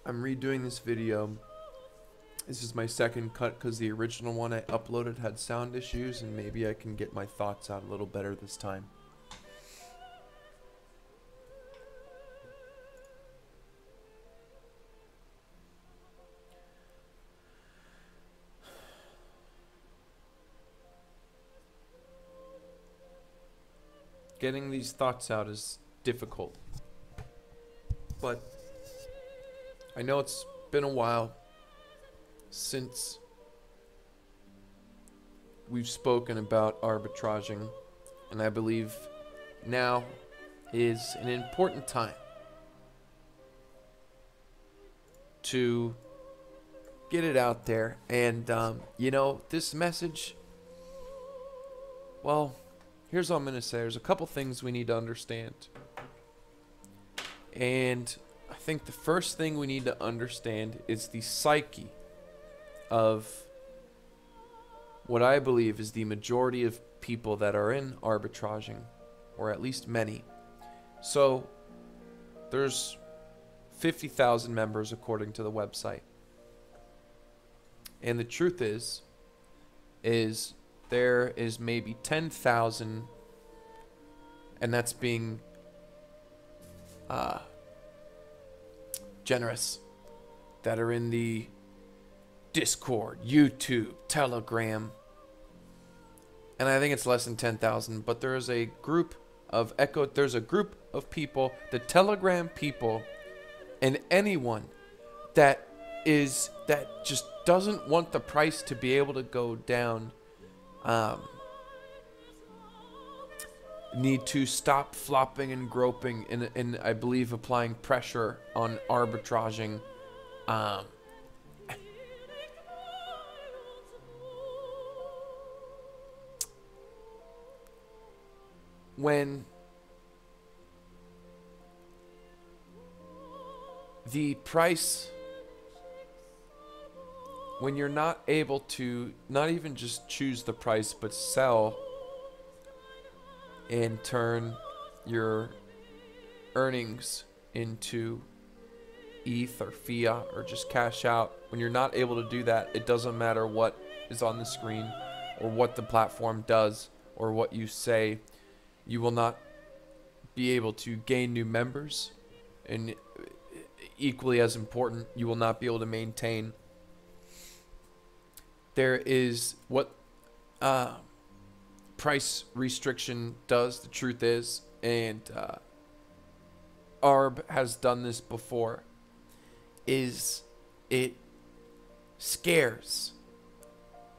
I'm redoing this video. This is my second cut because the original one I uploaded had sound issues, and maybe I can get my thoughts out a little better this time. Getting these thoughts out is difficult, but I know it's been a while since we've spoken about arbitraging, and I believe now is an important time to get it out there. And you know, this message, well, here's what I'm going to say. There's a couple things we need to understand. And I think the first thing we need to understand is the psyche of what I believe is the majority of people that are in arbitraging, or at least many. So there's 50,000 members according to the website. And the truth is there is maybe 10,000, and that's being generous, that are in the Discord, YouTube, Telegram, and I think it's less than 10,000. But there is a group of there's a group of people, the Telegram people, and anyone that just doesn't want the price to be able to go down, need to stop flopping and groping, and I believe applying pressure on arbitraging. When the price, when you're not able to not even just choose the price, but sell and turn your earnings into ETH or fiat or just cash out, when you're not able to do that, it doesn't matter what is on the screen or what the platform does or what you say. You will not be able to gain new members, and equally as important, you will not be able to maintain. There is what price restriction does, the truth is, and ARB has done this before, is it scares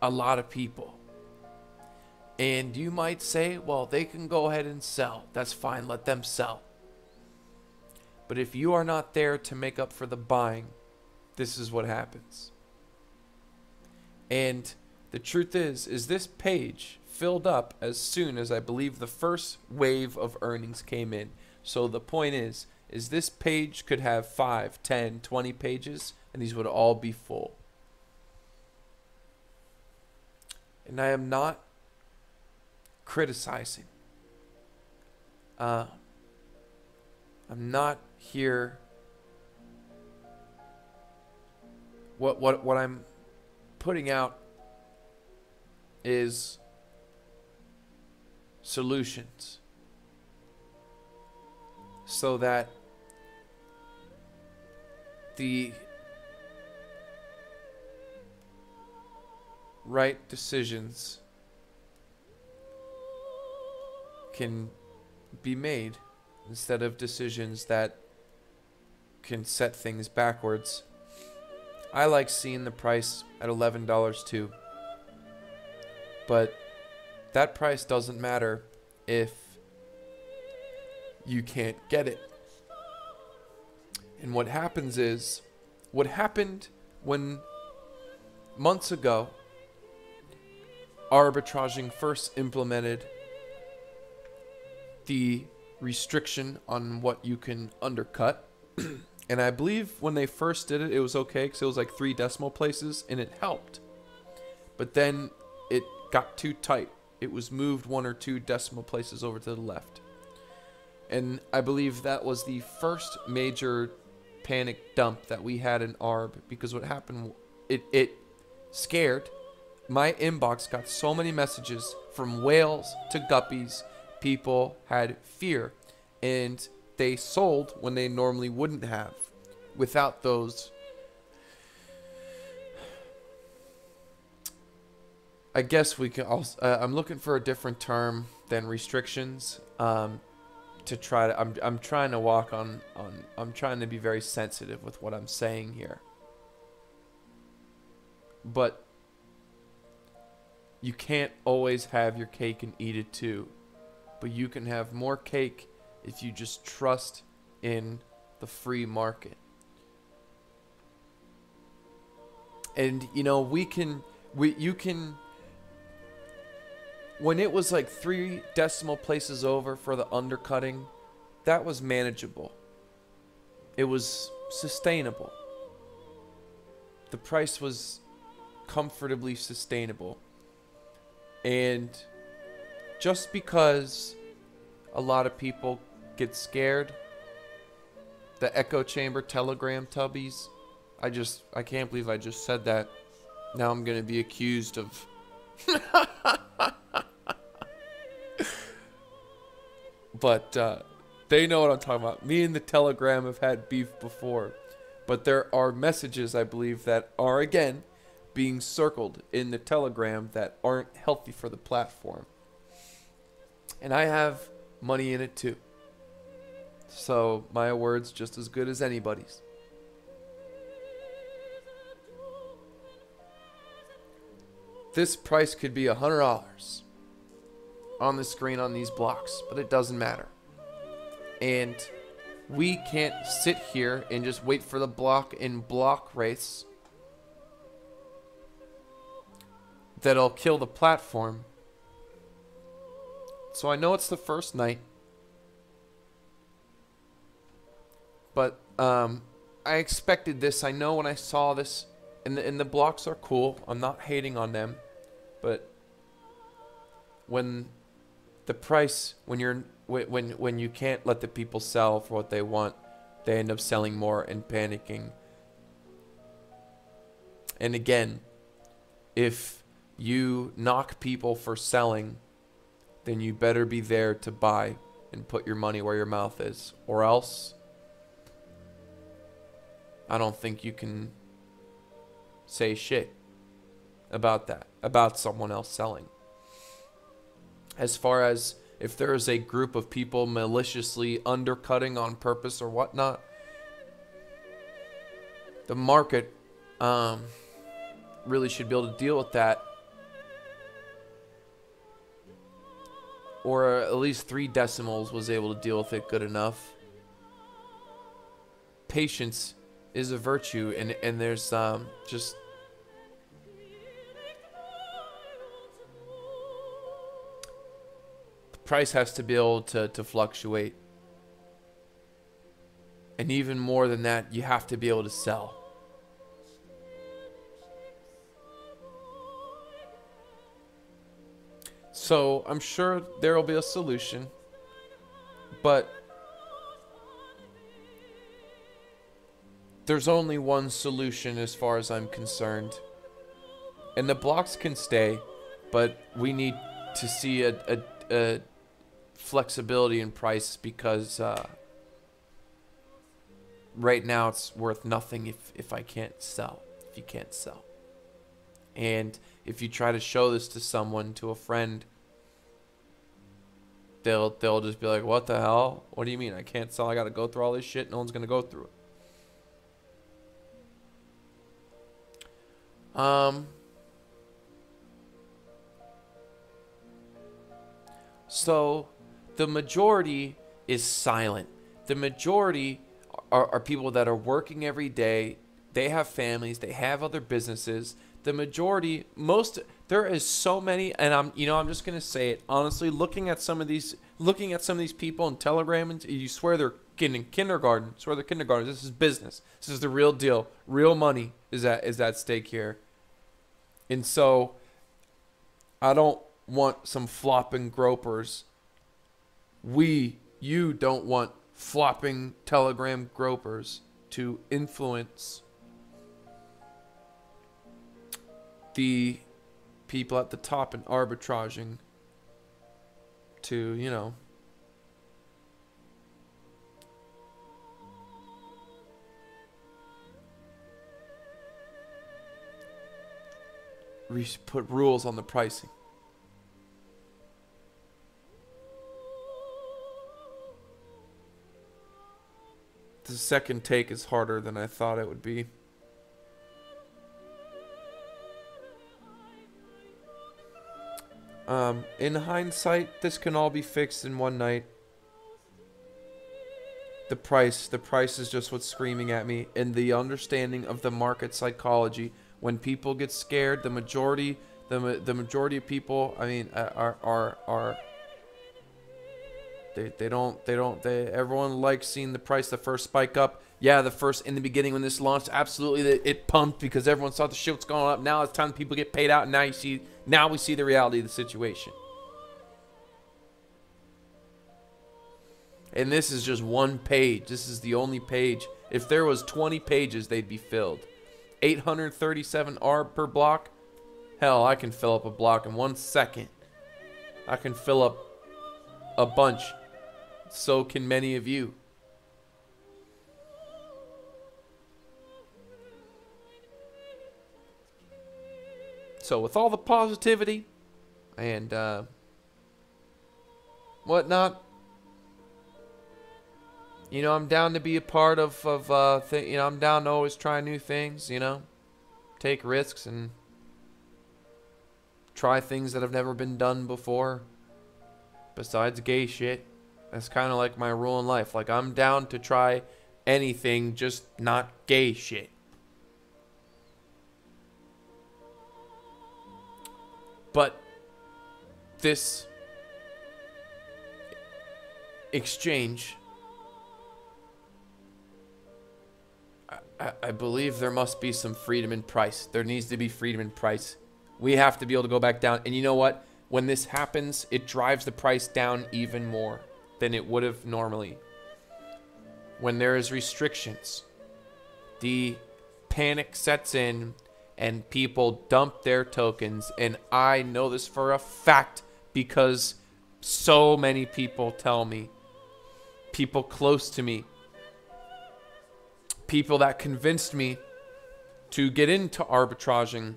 a lot of people. And you might say, well, they can go ahead and sell. That's fine, let them sell. But if you are not there to make up for the buying, this is what happens. And the truth is this page filled up as soon as I believe the first wave of earnings came in. So the point is this page could have 5, 10, 20 pages, and these would all be full. And I am not criticizing. I'm not here. What I'm putting out is solutions so that the right decisions can be made instead of decisions that can set things backwards. I like seeing the price at $11 too, but that price doesn't matter if you can't get it. And what happens is, what happened when months ago arbitraging first implemented the restriction on what you can undercut. And I believe when they first did it, it was okay because it was like 3 decimal places and it helped. But then it got too tight. It was moved 1 or 2 decimal places over to the left. And I believe that was the first major panic dump that we had in ARB, because what happened, it scared. My inbox got so many messages from whales to guppies. People had fear, and they sold when they normally wouldn't have without those, I guess we can also, I'm looking for a different term than restrictions, to try to, I'm trying to walk on, I'm trying to be very sensitive with what I'm saying here. But you can't always have your cake and eat it too. But you can have more cake if you just trust in the free market. And you know, you can, when it was like 3 decimal places over for the undercutting, that was manageable. It was sustainable. The price was comfortably sustainable. And just because a lot of people get scared, the echo chamber telegram tubbies, I can't believe I just said that. Now I'm going to be accused of but they know what I'm talking about. Me and the telegram have had beef before, but there are messages, I believe, that are again being circled in the telegram that aren't healthy for the platform. And I have money in it too. So my word's just as good as anybody's. This price could be $100 on the screen on these blocks, but it doesn't matter. And we can't sit here and just wait for the block in block race that'll kill the platform. So I know it's the first night, but I expected this. I know when I saw this, and the blocks are cool. I'm not hating on them, but when the price, when you can't let the people sell for what they want, they end up selling more and panicking. And again, if you knock people for selling, then you better be there to buy and put your money where your mouth is, or else I don't think you can say shit about that, about someone else selling. As far as if there is a group of people maliciously undercutting on purpose or whatnot, the market really should be able to deal with that. Or at least 3 decimals was able to deal with it good enough. Patience is a virtue, and there's just the price has to be able to fluctuate. And even more than that, you have to be able to sell. So I'm sure there will be a solution, but there's only one solution as far as I'm concerned. And the blocks can stay, but we need to see a flexibility in price, because right now it's worth nothing if I can't sell, if you can't sell. And if you try to show this to someone, to a friend, they'll just be like, what the hell? What do you mean I can't sell? I got to go through all this shit. No one's going to go through it. So the majority is silent. The majority are people that are working every day. They have families. They have other businesses. The majority, there is so many, and I'm just gonna say it honestly. Looking at some of these people in Telegram, and you swear they're in kindergarten. Swear they're kindergarten. This is business. This is the real deal. Real money is at stake here. And so, I don't want some flopping gropers. You don't want flopping Telegram gropers to influence the people at the top in arbitraging to, you know, put rules on the pricing. The second take is harder than I thought it would be. In hindsight, this can all be fixed in one night. The price is just what's screaming at me, and the understanding of the market psychology. When people get scared, the majority of people, I mean, everyone likes seeing the price, the first spike up. Yeah, in the beginning when this launched, absolutely it pumped because everyone saw the shit was going up. Now it's time people get paid out, and now we see the reality of the situation. And this is just one page. This is the only page. If there was 20 pages, they'd be filled. 837 ARB per block. Hell, I can fill up a block in 1 second. I can fill up a bunch. So can many of you. So with all the positivity and whatnot, you know, I'm down to be a part of you know, I'm down to always try new things, you know, take risks and try things that have never been done before besides gay shit. That's kind of like my rule in life. Like, I'm down to try anything, just not gay shit. But this exchange, I believe there must be some freedom in price. There needs to be freedom in price. We have to be able to go back down. And you know what? When this happens, it drives the price down even more than it would have normally. When there is restrictions, the panic sets in and people dump their tokens. And I know this for a fact because so many people tell me, people close to me, people that convinced me to get into arbitraging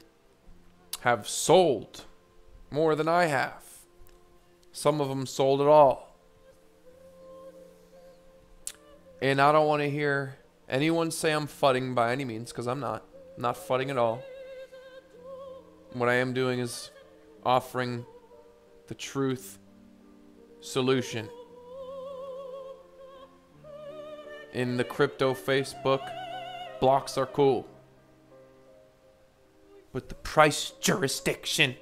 have sold more than I have. Some of them sold it all. And I don't want to hear anyone say I'm fudding by any means, because I'm not. I'm not fudding at all. What I am doing is offering the truth solution. In the CryptoFace book, blocks are cool. But the price jurisdiction,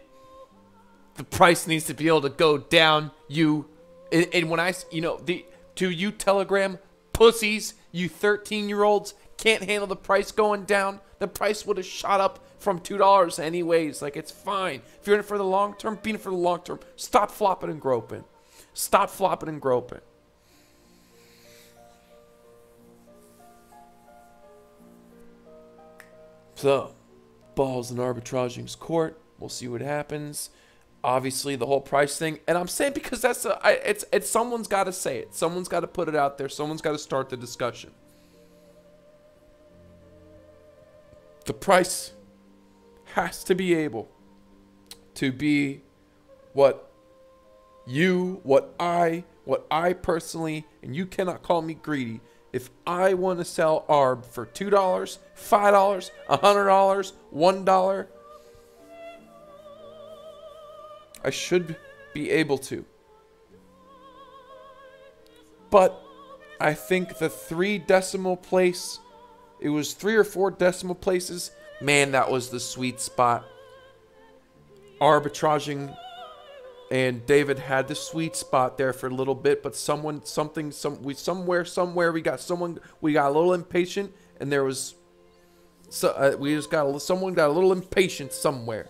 the price needs to be able to go down. And when to you Telegram pussies, you 13-year-olds can't handle the price going down. The price would have shot up from $2 anyways. Like, it's fine. If you're in it for the long term, be in it for the long term. Stop flopping and groping. Stop flopping and groping. So, balls in arbitraging's court. We'll see what happens. Obviously, the whole price thing, and I'm saying because it's someone's got to say it. Someone's got to put it out there. Someone's got to start the discussion. The price has to be able to be what I personally, and you cannot call me greedy. If I want to sell ARB for $2, $5, $100, $1, I should be able to. But I think the 3 decimal place, it was 3 or 4 decimal places, man, that was the sweet spot. Arbitraging and David had the sweet spot there for a little bit, but someone got a little impatient, and there was someone got a little impatient somewhere.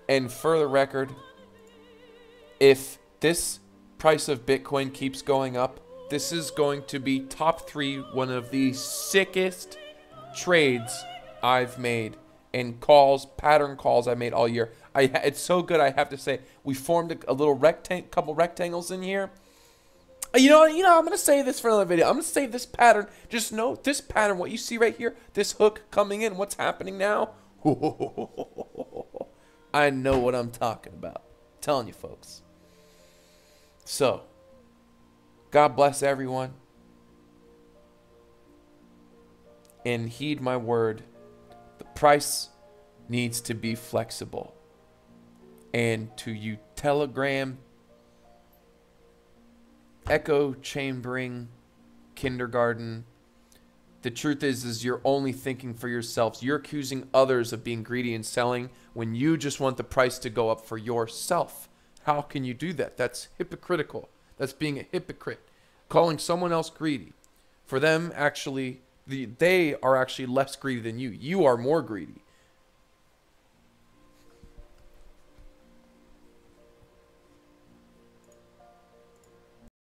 And for the record, if this price of Bitcoin keeps going up, this is going to be top 3, one of the sickest trades I've made, and pattern calls I made all year. It's so good, I have to say. We formed a little couple rectangles in here. You know, I'm going to save this for another video. I'm going to save this pattern. Just know this pattern, what you see right here, this hook coming in, what's happening now. I know what I'm talking about. I'm telling you, folks. So, God bless everyone. And heed my word. The price needs to be flexible. And to you Telegram, echo chambering, kindergarten, the truth is you're only thinking for yourselves. You're accusing others of being greedy and selling when you just want the price to go up for yourself. How can you do that? That's hypocritical. That's being a hypocrite. Calling someone else greedy. For them, actually, they are actually less greedy than you. You are more greedy.